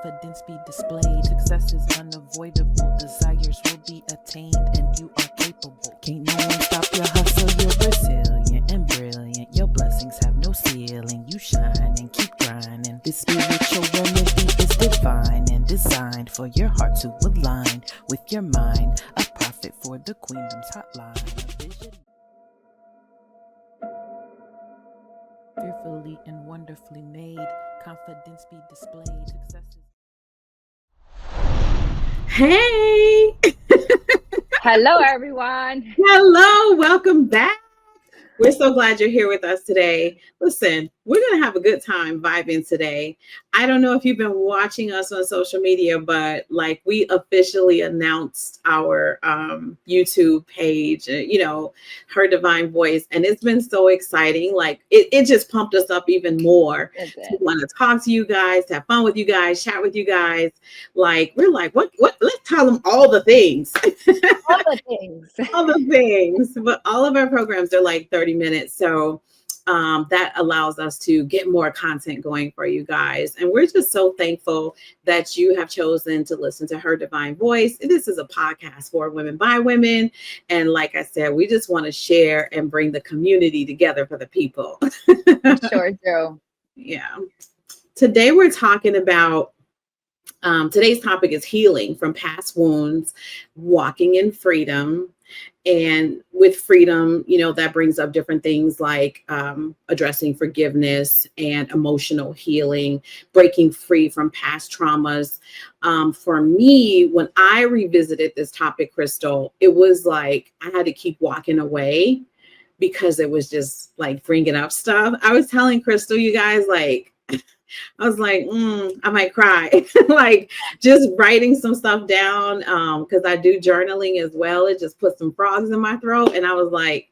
confidence be displayed. Success is unavoidable, desires will be attained, and you are capable. Can't no one stop your hustle, you're resilient and brilliant. Your blessings have no ceiling, you shine and keep grinding. This spiritual remedy is divine and designed for your heart to align with your mind. A prophet for the queendom's hotline. A vision. Fearfully and wonderfully made, confidence be displayed. Success is... Hey! Hello, everyone. Hello, welcome back. We're so glad you're here with us today. Listen, we're going to have a good time vibing today. I don't know if you've been watching us on social media, but like we officially announced our YouTube page, Her Divine Voice. And it's been so exciting. Like it just pumped us up even more to want to talk to you guys, have fun with you guys, chat with you guys. Like, we're like, what, let's tell them all the things. All the things. All the things. But all of our programs are like 30 minutes. So that allows us to get more content going for you guys. And we're just so thankful that you have chosen to listen to Her Divine Voice. This is a podcast for women by women. And like I said, we just want to share and bring the community together for the people. Sure do. Yeah. Today we're talking about today's topic is healing from past wounds, walking in freedom. And with freedom, that brings up different things like addressing forgiveness and emotional healing, breaking free from past traumas. For me, when I revisited this topic, Crystal, it was like I had to keep walking away because it was just like bringing up stuff. I was telling Crystal, you guys, like, I was like, I might cry, like just writing some stuff down because I do journaling as well. It just put some frogs in my throat. And I was like,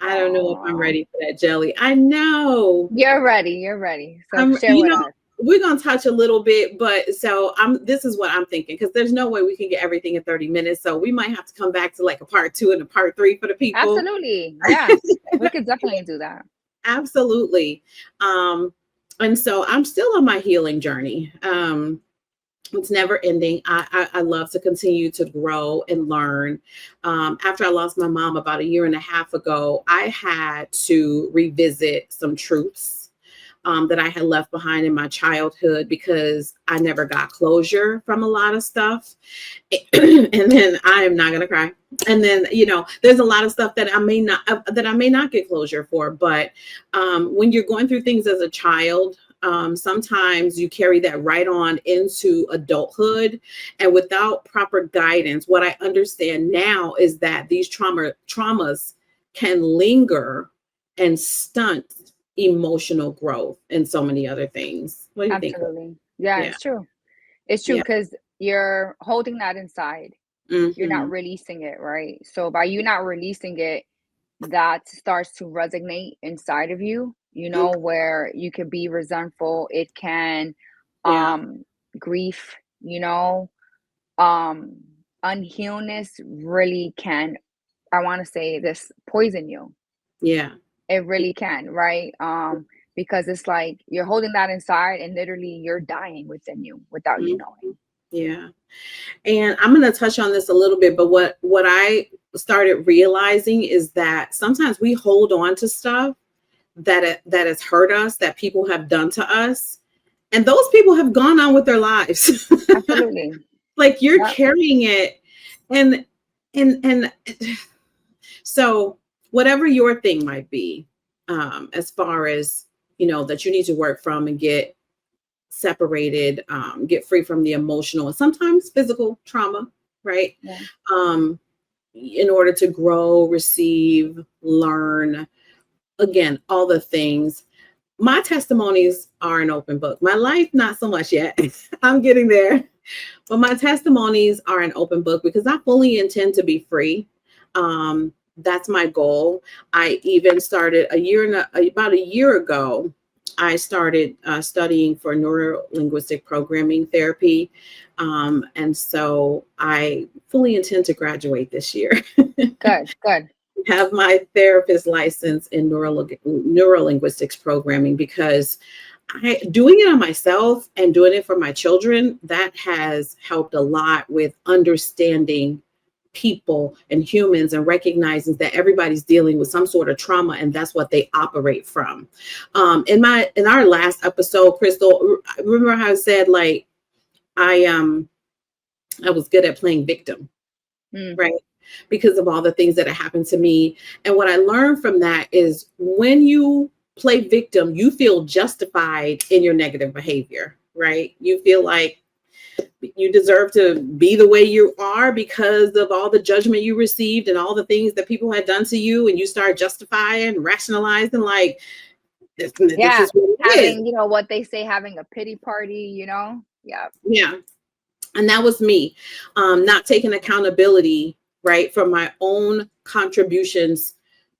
I don't know if I'm ready for that jelly. I know. You're ready. So share with us. We're going to touch a little bit, but so this is what I'm thinking, because there's no way we can get everything in 30 minutes. So we might have to come back to like a part 2 and a part 3 for the people. Absolutely. Yeah, we could definitely do that. Absolutely. And so I'm still on my healing journey. It's never ending. I love to continue to grow and learn. After I lost my mom about 1.5 years ago, I had to revisit some truths that I had left behind in my childhood because I never got closure from a lot of stuff. And then I am not going to cry. And then, there's a lot of stuff that I may not get closure for. But when you're going through things as a child, sometimes you carry that right on into adulthood. And without proper guidance, what I understand now is that these traumas can linger and stunt emotional growth and so many other things. What do you think? Absolutely. Yeah, it's true. It's true because you're holding that inside. Mm-hmm. You're not releasing it, right? So by you not releasing it, that starts to resonate inside of you, where you could be resentful. It can grief, unhealness really can, I want to say this, poison you. Yeah. It really can, right? Because it's like you're holding that inside and literally you're dying within you without you knowing. Yeah. And I'm going to touch on this a little bit, but what I started realizing is that sometimes we hold on to stuff that has hurt us, that people have done to us. And those people have gone on with their lives. Absolutely. Like you're carrying it. And so whatever your thing might be, as far as, that you need to work from and get separated, get free from the emotional and sometimes physical trauma, right? Yeah. In order to grow, receive, learn, again, all the things. My testimonies are an open book. My life, not so much yet. I'm getting there. But my testimonies are an open book because I fully intend to be free. That's my goal. I even started about a year ago, I started studying for neuro-linguistic programming therapy. And so I fully intend to graduate this year. Good. Have my therapist license in neuro-linguistics programming because doing it on myself and doing it for my children, that has helped a lot with understanding people and humans and recognizing that everybody's dealing with some sort of trauma, and that's what they operate from. In our last episode, Crystal, remember how I said like I was good at playing victim, right? Because of all the things that have happened to me. And what I learned from that is when you play victim, you feel justified in your negative behavior, right? You feel like you deserve to be the way you are because of all the judgment you received and all the things that people had done to you. And you start justifying, rationalizing, like, this is what it is. Having, what they say, having a pity party, Yeah. Yeah. And that was me, not taking accountability, right, for my own contributions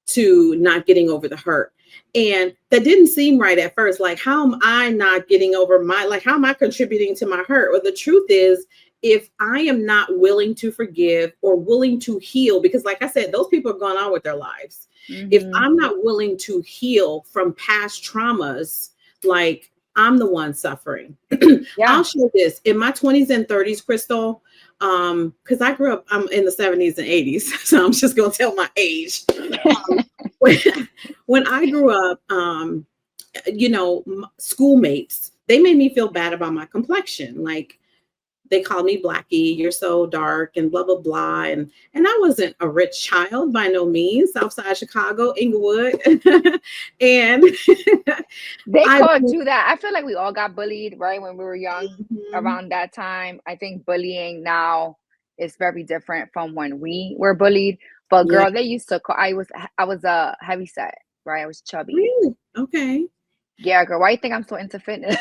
to not getting over the hurt. And that didn't seem right at first. Like, how am I not getting over how am I contributing to my hurt? Well, the truth is, if I am not willing to forgive or willing to heal, because like I said, those people are going on with their lives. If I'm not willing to heal from past traumas, like, I'm the one suffering. I'll share this. In my 20s and 30s, Crystal, because I grew up, I'm in the 70s and 80s, so I'm just going to tell my age. When I grew up, schoolmates, they made me feel bad about my complexion. Like, they called me Blackie, you're so dark and blah, blah, blah. And I wasn't a rich child by no means, Southside Chicago, Inglewood. And they called you that. I feel like we all got bullied, right? When we were young, around that time. I think bullying now is very different from when we were bullied. But girl, they used to call, I was a heavy set, right? I was chubby. Really? Okay. Yeah, girl, why you think I'm so into fitness?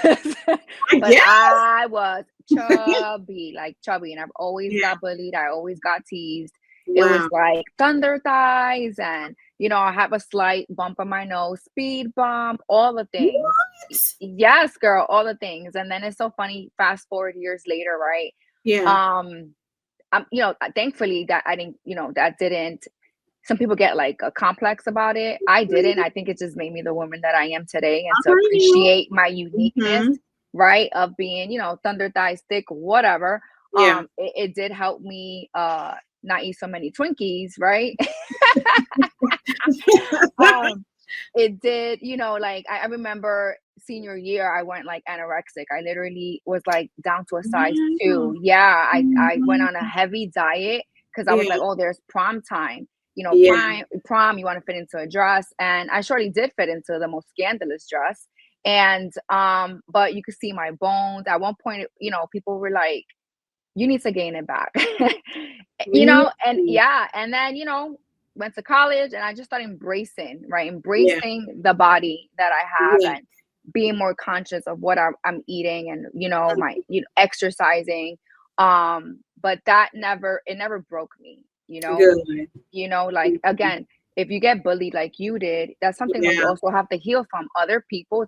But I was chubby, like chubby, and I've always got bullied. I always got teased. Wow. It was like thunder thighs, and I have a slight bump on my nose, speed bump, all the things. What? Yes, girl, all the things. And then it's so funny. Fast forward years later, right? Yeah. Thankfully that I didn't, that didn't. Some people get like a complex about it. I didn't. I think it just made me the woman that I am today, and to appreciate my uniqueness, right? Of being, thunder thighs, thick, whatever. Yeah. It did help me not eat so many Twinkies, right? It did, like I remember senior year, I went like anorexic. I literally was like down to a size 2. Yeah, I went on a heavy diet because I was like, oh, there's prom time. Prom, you want to fit into a dress. And I surely did fit into the most scandalous dress. And, but you could see my bones. At one point, people were like, you need to gain it back, and and then, went to college and I just started embracing the body that I have and being more conscious of what I'm eating and, my, exercising. But it never broke me. Like, again, if you get bullied like you did, that's something that you also have to heal from. Other people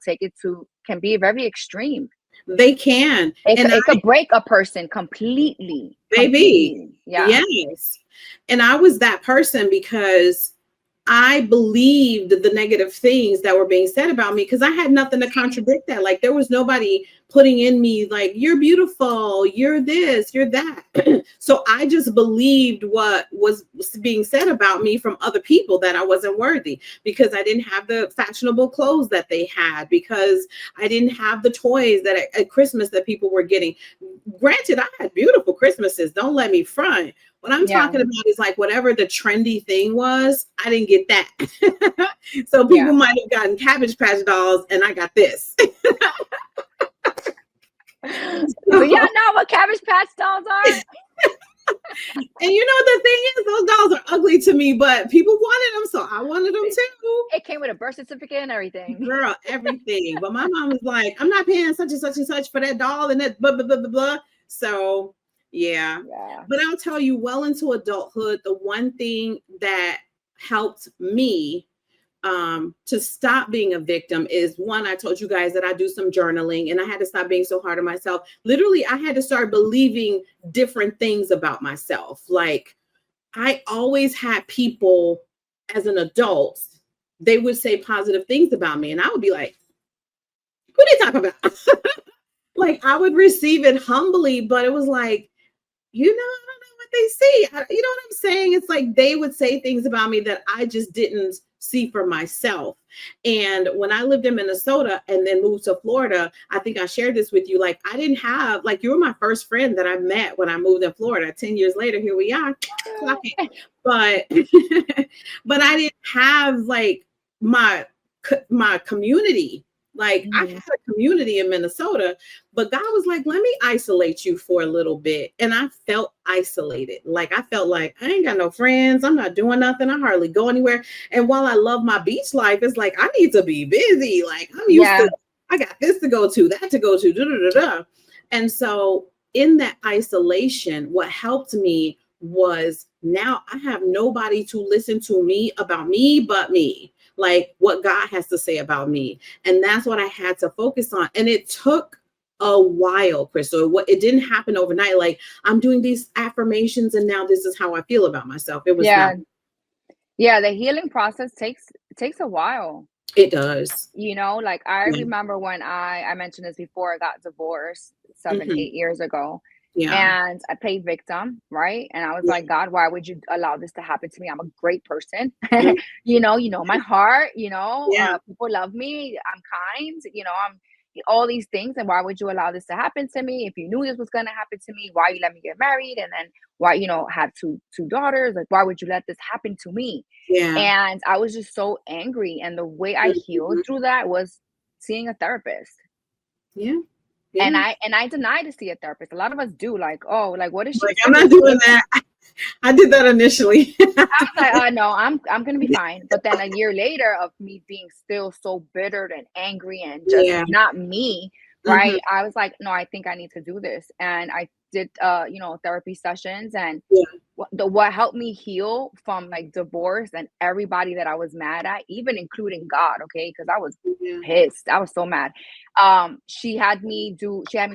can be very extreme. They can. It could break a person completely. Baby. Yeah. Yes. And I was that person because I believed the negative things that were being said about me because I had nothing to contradict that. Like, there was nobody putting in me like, you're beautiful, you're this, you're that. So I just believed what was being said about me from other people, that I wasn't worthy because I didn't have the fashionable clothes that they had, because I didn't have the toys that at Christmas that people were getting. Granted, I had beautiful Christmases, don't let me front. What I'm talking about is like whatever the trendy thing was, I didn't get that. So people might have gotten Cabbage Patch dolls and I got this. So y'all know what Cabbage Patch dolls are? And the thing is, those dolls are ugly to me, but people wanted them, so I wanted them too. It came with a birth certificate and everything. Girl, everything. But my mom was like, I'm not paying such and such and such for that doll and that blah, blah, blah, blah, blah. So yeah. But I'll tell you, well into adulthood, the one thing that helped me to stop being a victim is, one, I told you guys that I do some journaling and I had to stop being so hard on myself. Literally, I had to start believing different things about myself. Like, I always had people as an adult, they would say positive things about me. And I would be like, what are you talking about? Like, I would receive it humbly, but it was like, I don't know what they see. You know what I'm saying? It's like they would say things about me that I just didn't see for myself. And when I lived in Minnesota and then moved to Florida, I think I shared this with you. Like, I didn't have, like, you were my first friend that I met when I moved in Florida. 10 years later, here we are. But, but I didn't have like my community. Like, I had a community in Minnesota, but God was like, let me isolate you for a little bit. And I felt isolated. Like, I felt like I ain't got no friends. I'm not doing nothing. I hardly go anywhere. And while I love my beach life, it's like, I need to be busy. Like, I'm used to, I got this to go to, that to go to, da, da, da, da. And so in that isolation, what helped me was now I have nobody to listen to me about me but me. Like, what God has to say about me. And that's what I had to focus on. And it took a while, Crystal. It didn't happen overnight. Like, I'm doing these affirmations and now this is how I feel about myself. It was not. Yeah, the healing process takes a while. It does. You know, like, I remember when I mentioned this before, I got divorced 7, 8 years ago. Yeah. And I played victim, right? And I was like, God, why would you allow this to happen to me? I'm a great person. You know my heart, people love me. I'm kind, I'm all these things. And why would you allow this to happen to me? If you knew this was going to happen to me, why you let me get married? And then why, have two daughters? Like, why would you let this happen to me? Yeah. And I was just so angry. And the way I healed through that was seeing a therapist. Yeah. And I deny to see a therapist. A lot of us do, like, oh, like, what is she? Like, I'm not doing that. I did that initially. I was like, no, I'm gonna be fine. But then a year later of me being still so bitter and angry and just not me, right? I was like, no, I think I need to do this. And I did therapy sessions, and what helped me heal from like divorce and everybody that I was mad at, even including God, okay, because I was pissed. I was so mad. She had me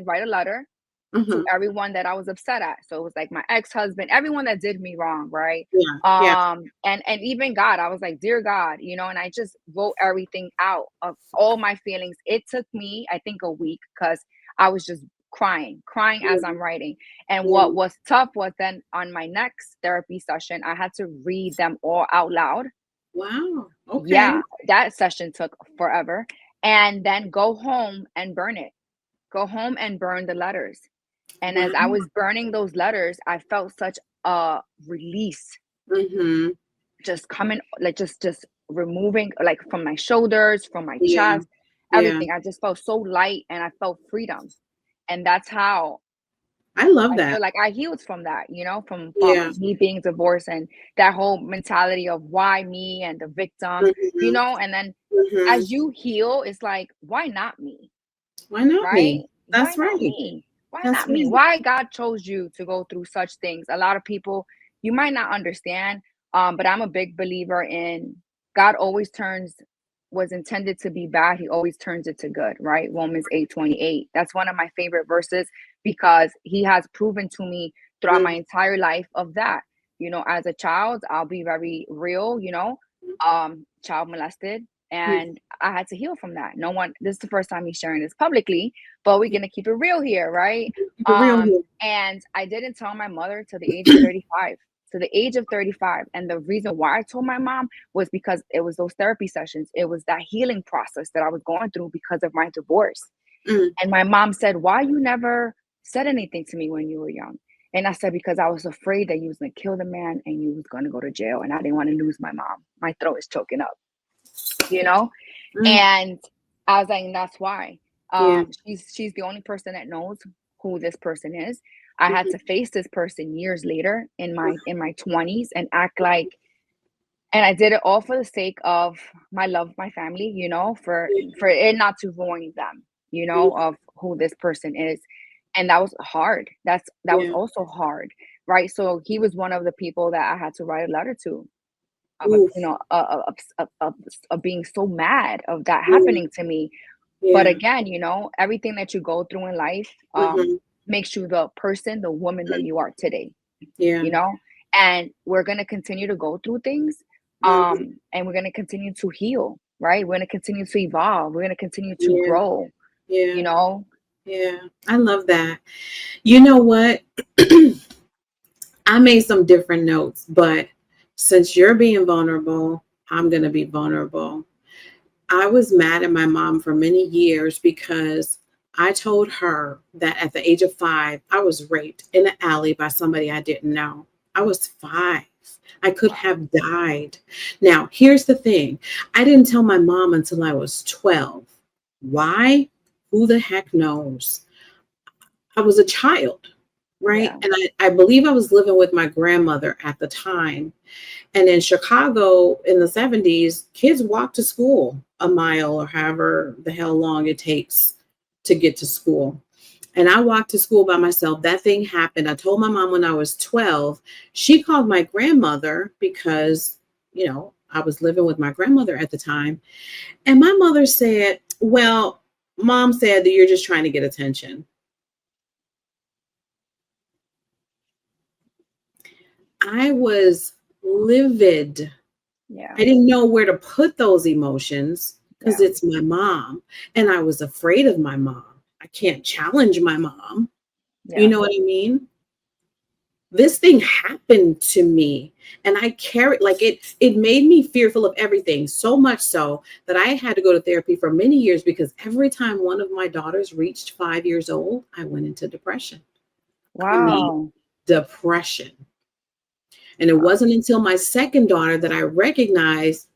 write a letter to everyone that I was upset at. So it was like my ex-husband, everyone that did me wrong, right? And even God, I was like, dear God, and I just wrote everything out of all my feelings. It took me, I think, a week, because I was just crying as I'm writing. And what was tough was then on my next therapy session, I had to read them all out loud. Wow. Okay. Yeah, that session took forever. And then go home and burn it. Go home and burn the letters. And as I was burning those letters, I felt such a release. Just coming, like, just removing, like, from my shoulders, from my chest, everything. I just felt so light, and I felt freedom. And that's how I love that. I feel like I healed from that, from me being divorced, and that whole mentality of why me and the victim, and then as you heal, it's like, why not me? Why not me? That's right. Why not me? Why God chose you to go through such things? A lot of people, you might not understand, but I'm a big believer in God always turns was intended to be bad. He always turns it to good, right? Romans 8:28. That's one of my favorite verses, because he has proven to me throughout my entire life of that. As a child, I'll be very real, child molested. And I had to heal from that. This is the first time he's sharing this publicly, but we're going to keep it real here, right? And I didn't tell my mother till the age of 35. To the age of 35. And the reason why I told my mom was because it was those therapy sessions. It was that healing process that I was going through because of my divorce. And my mom said, why you never said anything to me when you were young? And I said, because I was afraid that you was going to kill the man and you was going to go to jail. And I didn't want to lose my mom. My throat is choking up, And I was like, that's why. She's the only person that knows who this person is. I had to face this person years later in my 20s and act like, and I did it all for the sake of my love, my family, for it not to ruin them, of who this person is. And that was hard. That was also hard, right? So he was one of the people that I had to write a letter to, of being so mad of that happening to me. But again, everything that you go through in life makes you the person, the woman that you are today. And we're going to continue to go through things, and we're going to continue to heal, right? We're going to continue to evolve. We're going to continue to grow. Yeah. you know? Yeah. I love that. You know what? I made some different notes, but since you're being vulnerable, I'm going to be vulnerable. I was mad at my mom for many years because I told her that at the age of 5, I was raped in an alley by somebody I didn't know. I was 5. I could have died. Now, here's the thing, I didn't tell my mom until I was 12. Why? Who the heck knows? I was a child, right? Yeah. And I believe I was living with my grandmother at the time. And in Chicago in the 70s, kids walked to school a mile or however the hell long it takes to get to school. And I walked to school by myself. That thing happened. I told my mom when I was 12. She called my grandmother because, I was living with my grandmother at the time. And my mother said, well, mom said that you're just trying to get attention. I was livid. Yeah. I didn't know where to put those emotions because Yeah. it's my mom. And I was afraid of my mom. I can't challenge my mom. You Yeah. know what I mean? This thing happened to me and I carried like it made me fearful of everything, so much so that I had to go to therapy for many years because every time one of my daughters reached 5 years old, I went into depression. I mean, Wow. depression. And it Wow. wasn't until my second daughter that I recognized,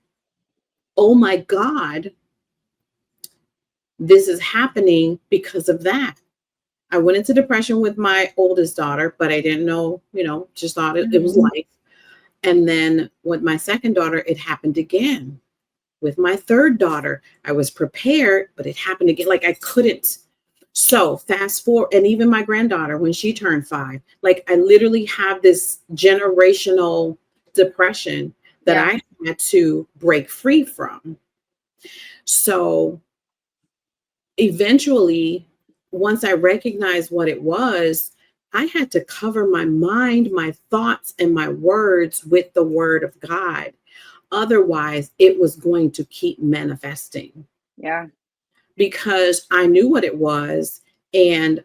oh my God, this is happening because of that. I went into depression with my oldest daughter, but I didn't know, just thought it was Mhm. life. And then with my second daughter, it happened again. With my third daughter, I was prepared, but it happened again. Like I couldn't. So fast forward, and even my granddaughter, when she turned 5, like I literally have this generational depression that Yeah. I had to break free from. So eventually, once I recognized what it was, I had to cover my mind, my thoughts, and my words with the word of God. Otherwise, it was going to keep manifesting Yeah. because I knew what it was. And,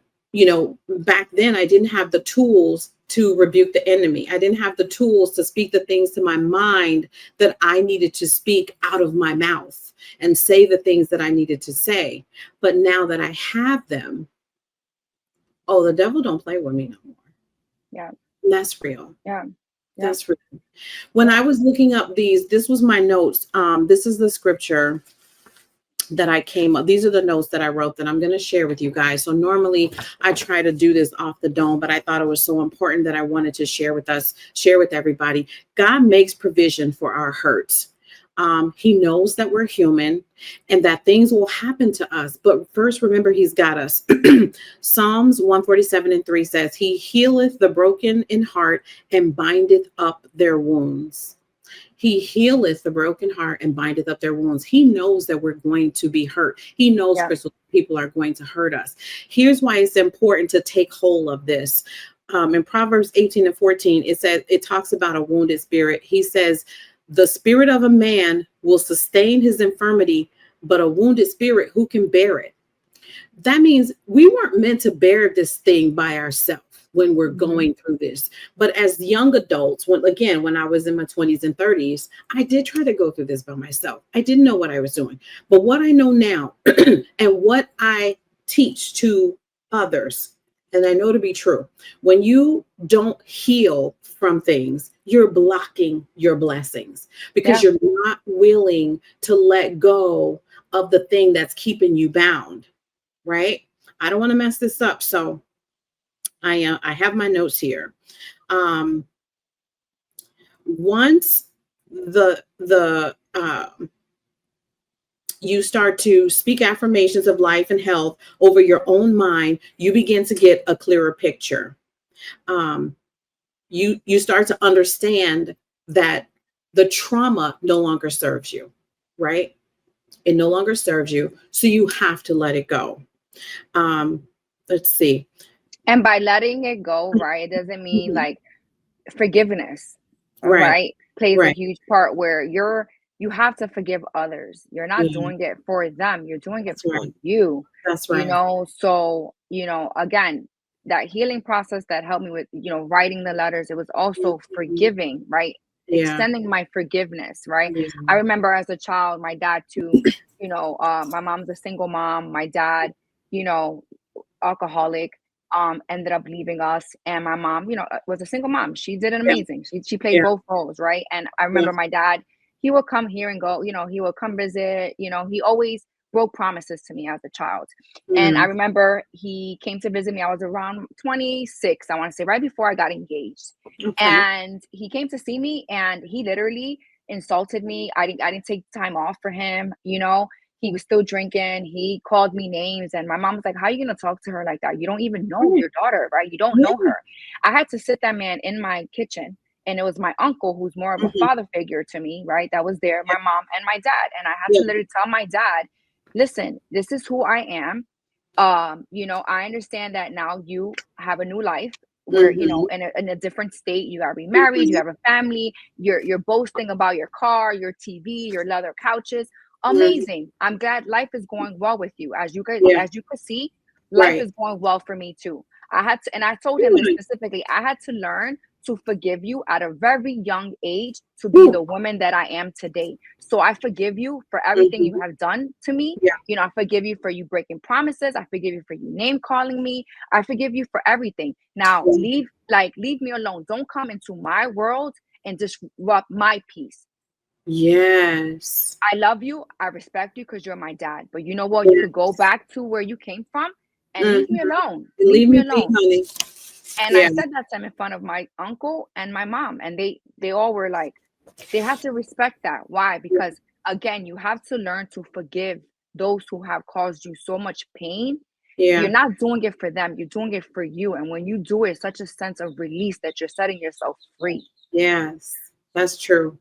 back then I didn't have the tools to rebuke the enemy. I didn't have the tools to speak the things to my mind that I needed to speak out of my mouth and say the things that I needed to say. But now that I have them, oh, the devil don't play with me no more. Yeah. And that's real. Yeah. Yeah. That's real. When I Yeah. was looking up this was my notes. This is the scripture that I came up. These are the notes that I wrote that I'm going to share with you guys. So normally I try to do this off the dome, but I thought it was so important that I wanted to share with everybody. God makes provision for our hurts. He knows that we're human and that things will happen to us. But first, remember, he's got us. Psalms 147:3 says, he healeth the broken in heart and bindeth up their wounds. He healeth the broken heart and bindeth up their wounds. He knows that we're going to be hurt. He knows, Yeah. Crystal, people are going to hurt us. Here's why it's important to take hold of this. In Proverbs 18:14, it talks about a wounded spirit. He says, the spirit of a man will sustain his infirmity, but a wounded spirit, who can bear it? That means we weren't meant to bear this thing by ourselves when we're going through this. But as young adults, when I was in my 20s and 30s, I did try to go through this by myself. I didn't know what I was doing. But what I know now and what I teach to others, and I know to be true, when you don't heal from things, you're blocking your blessings because Yeah. you're not willing to let go of the thing that's keeping you bound. Right? I don't want to mess this up. So I have my notes here. Um, once the you start to speak affirmations of life and health over your own mind, you begin to get a clearer picture. Um, you start to understand that the trauma no longer serves you, right? It no longer serves you, so you have to let it go. Um, let's see. And by letting it go, right, it doesn't mean Mhm. like forgiveness, Right, right, plays a right. huge part where you're you have to forgive others. You're not doing it for them. You're doing it for you. That's right. So, again, that healing process that helped me with, writing the letters, it was also forgiving, right? Extending my forgiveness, right? I remember as a child, my dad too, my mom's a single mom. My dad, alcoholic, ended up leaving us. And my mom, was a single mom. She did an amazing. She played both roles, right? And I remember my dad, he would come here and go, he would come visit, he always broke promises to me as a child. And I remember he came to visit me. I was around 26, I want to say, right before I got engaged. And he came to see me and he literally insulted me. I didn't take time off for him, He was still drinking. He called me names. And my mom was like, how are you going to talk to her like that? You don't even know your daughter, right? You don't know her. I had to sit that man in my kitchen. And it was my uncle, who's more of a father figure to me, right? That was there, my mom and my dad. And I had to literally tell my dad, listen, this is who I am. I understand that now you have a new life where, in a different state, you got remarried, you have a family, you're boasting about your car, your TV, your leather couches. Amazing. I'm glad life is going well with you. As you could see, life is going well for me too. I told him this specifically, I had to learn to forgive you at a very young age to be the woman that I am today. So I forgive you for everything you have done to me. I forgive you for you breaking promises. I forgive you for you name calling me. I forgive you for everything. Now leave me alone. Don't come into my world and disrupt my peace. Yes. I love you. I respect you because you're my dad. But you know what? You could go back to where you came from and leave me alone. Leave me alone. Honey. And I said that to him in front of my uncle and my mom. And they all were like, they have to respect that. Why? Because again, you have to learn to forgive those who have caused you so much pain. You're not doing it for them. You're doing it for you. And when you do it, it's such a sense of release that you're setting yourself free. Yes, that's true.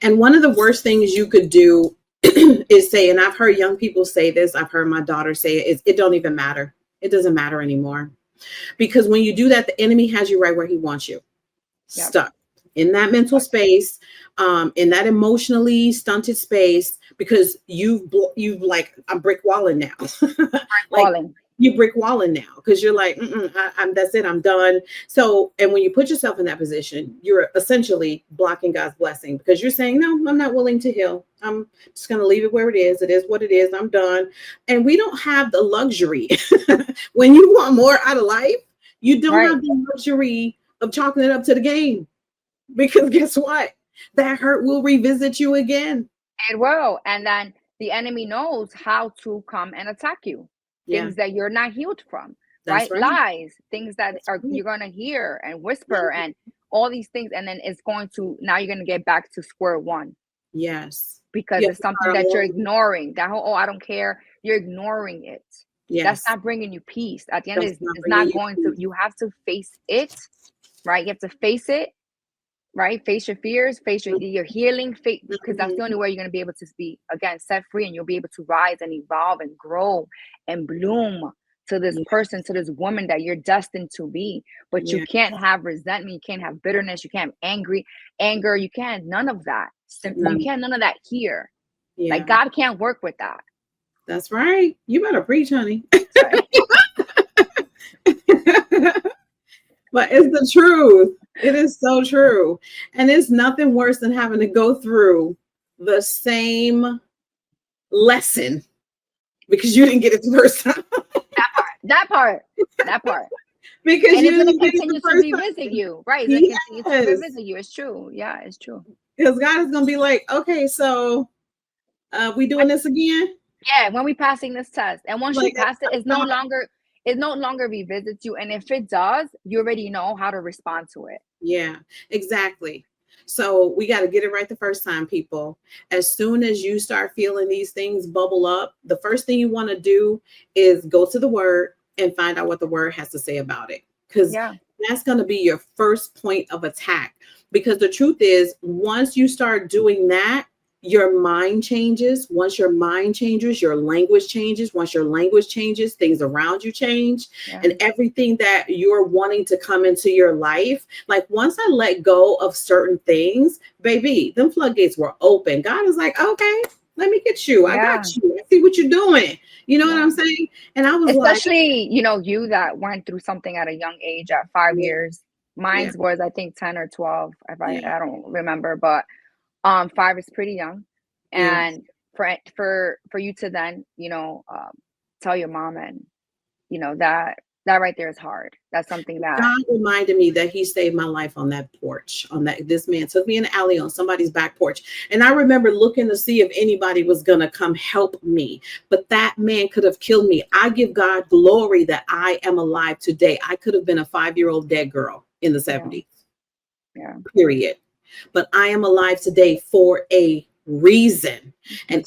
And one of the worst things you could do is say, and I've heard young people say this, I've heard my daughter say it, it don't even matter. It doesn't matter anymore. Because when you do that, the enemy has you right where he wants you, stuck in that mental space, in that emotionally stunted space, because you've like, I'm brick walling now. You brick walling now because you're like, I'm that's it, I'm done. So, and when you put yourself in that position, you're essentially blocking God's blessing because you're saying, no, I'm not willing to heal. I'm just going to leave it where it is. It is what it is. I'm done. And we don't have the luxury when you want more out of life, you don't have the luxury of chalking it up to the game, because guess what? That hurt will revisit you again. It will. And then the enemy knows how to come and attack you. Things that you're not healed from, right? Lies, things that you're going to hear and whisper and all these things. And then it's now you're going to get back to square one. Yes. Because it's something that you're ignoring. That whole, I don't care. You're ignoring it. Yes. That's not bringing you peace. At the end, it's not going to, you have to face it, right? You have to face it, right? Face your fears, face your healing, because that's the only way you're going to be able to be, again, set free, and you'll be able to rise and evolve and grow and bloom to this person, to this woman that you're destined to be. But you can't have resentment, you can't have bitterness, you can't have anger, you can't, none of that. You can't, none of that here. Like, God can't work with that. That's right. You better preach, honey. But it's the truth. It is so true. And it's nothing worse than having to go through the same lesson because you didn't get it the first time. That part. Because and you it's going didn't to get it continue the to first revisit time. you. Right. It's going to continue to revisit you. It's true. Yeah, it's true. Because God is going to be like, okay, so we doing this again? Yeah, when we passing this test. And once you pass it, it no longer revisits you. And if it does, you already know how to respond to it. Yeah, exactly. So we got to get it right the first time, people. As soon as you start feeling these things bubble up, the first thing you want to do is go to the word and find out what the word has to say about it. Because that's going to be your first point of attack. Because the truth is, once you start doing that, your mind changes. Once your mind changes, your language changes. Once your language changes, things around you change. Yeah. And everything that you're wanting to come into your life, like once I let go of certain things, baby, them floodgates were open. God is like, okay, let me get you. I got you. I see what you're doing. You know what I'm saying? And I was especially, you that went through something at a young age at 5 years. Mine was, I think, 10 or 12. If I don't remember, but 5 is pretty young. And for you to then, tell your mom, and that right there is hard. That's something that God reminded me that he saved my life on that porch, this man took me in the alley on somebody's back porch. And I remember looking to see if anybody was going to come help me, but that man could have killed me. I give God glory that I am alive today. I could have been a 5-year-old dead girl in the 70s. Yeah. Period. But I am alive today for a reason. And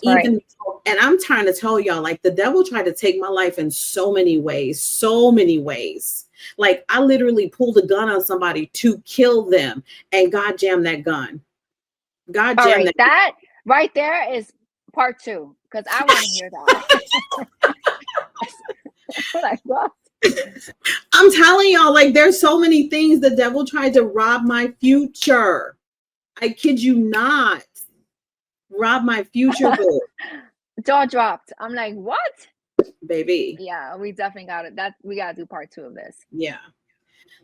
and I'm trying to tell y'all, like, the devil tried to take my life in so many ways. Like, I literally pulled a gun on somebody to kill them, and God jammed that gun. God jammed that right there is part 2, because I want to hear that. Like, what? I'm telling y'all, like, there's so many things the devil tried to rob my future. I kid you not. Rob my future. Jaw dropped. I'm like, what? Baby. Yeah, we definitely got it. We got to do part 2 of this. Yeah.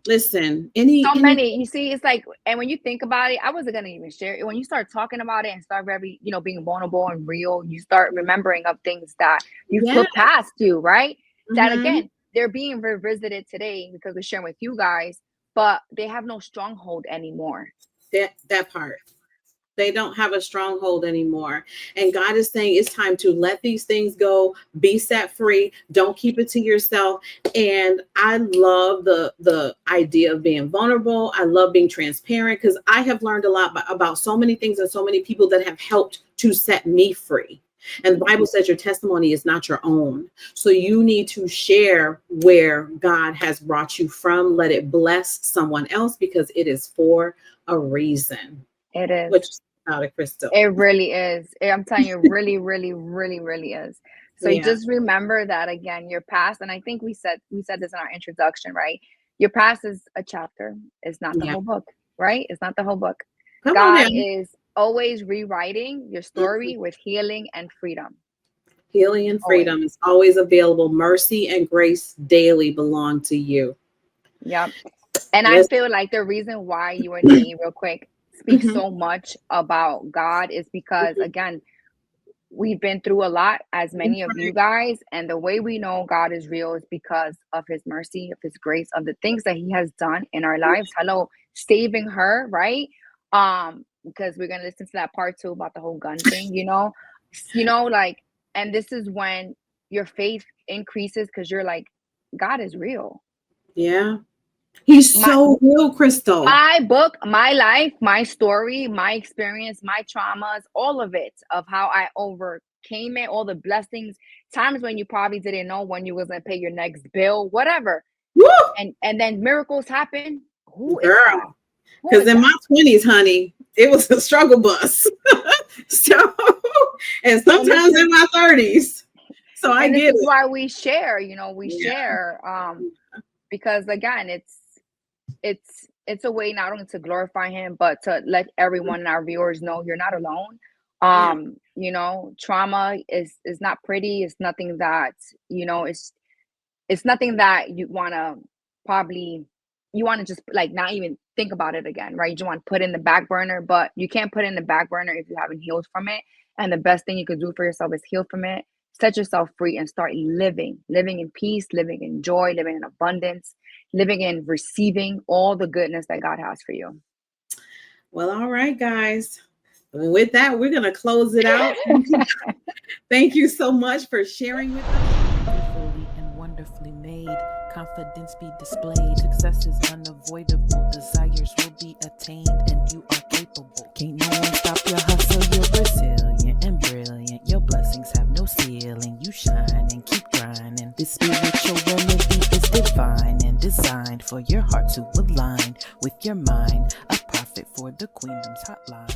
Listen, many, you see, it's like, and when you think about it, I wasn't going to even share it. When you start talking about it and start being vulnerable and real, you start remembering of things that you put past you, right? Mm-hmm. That again, they're being revisited today because we're sharing with you guys, but they have no stronghold anymore. That part. They don't have a stronghold anymore. And God is saying it's time to let these things go, be set free. Don't keep it to yourself. And I love the idea of being vulnerable. I love being transparent, because I have learned a lot about so many things and so many people that have helped to set me free. And the Bible says your testimony is not your own. So you need to share where God has brought you from. Let it bless someone else, because it is for a reason. It is. Which out of Crystal. It really is. I'm telling you, really, really, really, really is. So you just remember that, again, your past, and I think we said this in our introduction, right? Your past is a chapter. It's not the whole book, right? It's not the whole book. God is always rewriting your story with healing and freedom. Healing and freedom is always available. Mercy and grace daily belong to you. Yep. And I feel like the reason why you and me, real quick, speak so much about God is because, again, we've been through a lot, as many of you guys, and the way we know God is real is because of his mercy, of his grace, of the things that he has done in our lives. Hello, saving her, right? Because we're gonna listen to that part 2 about the whole gun thing, like, and this is when your faith increases, because you're like, God is real. Yeah. He's so real, Crystal. My book, my life, my story, my experience, my traumas, all of it, of how I overcame it, all the blessings, times when you probably didn't know when you was going to pay your next bill, whatever. Woo! And then miracles happen. Girl. Because in my 20s, honey, it was a struggle bus. And sometimes in my 30s. So I get it. This is why we share, share. Because again, it's a way not only to glorify him, but to let everyone in our viewers know you're not alone. Trauma is not pretty. It's nothing that, it's nothing that you want to just like not even think about it again, right? You just want to put in the back burner, but you can't put in the back burner if you haven't healed from it. And the best thing you could do for yourself is heal from it. Set yourself free and start living in peace, living in joy, living in abundance, living in receiving all the goodness that God has for you. Well, all right, guys. With that, we're going to close it out. Thank you so much for sharing with us. Beautifully and wonderfully made. Confidence be displayed. Success is unavoidable. Desires will be attained, and you are capable. Can't no one stop your hustle. You're resilient and brilliant. Your blessings have no ceiling. You shine and keep grinding. This spiritual remedy is divine and designed for your heart to align with your mind. A prophet for the Queendom's hotline.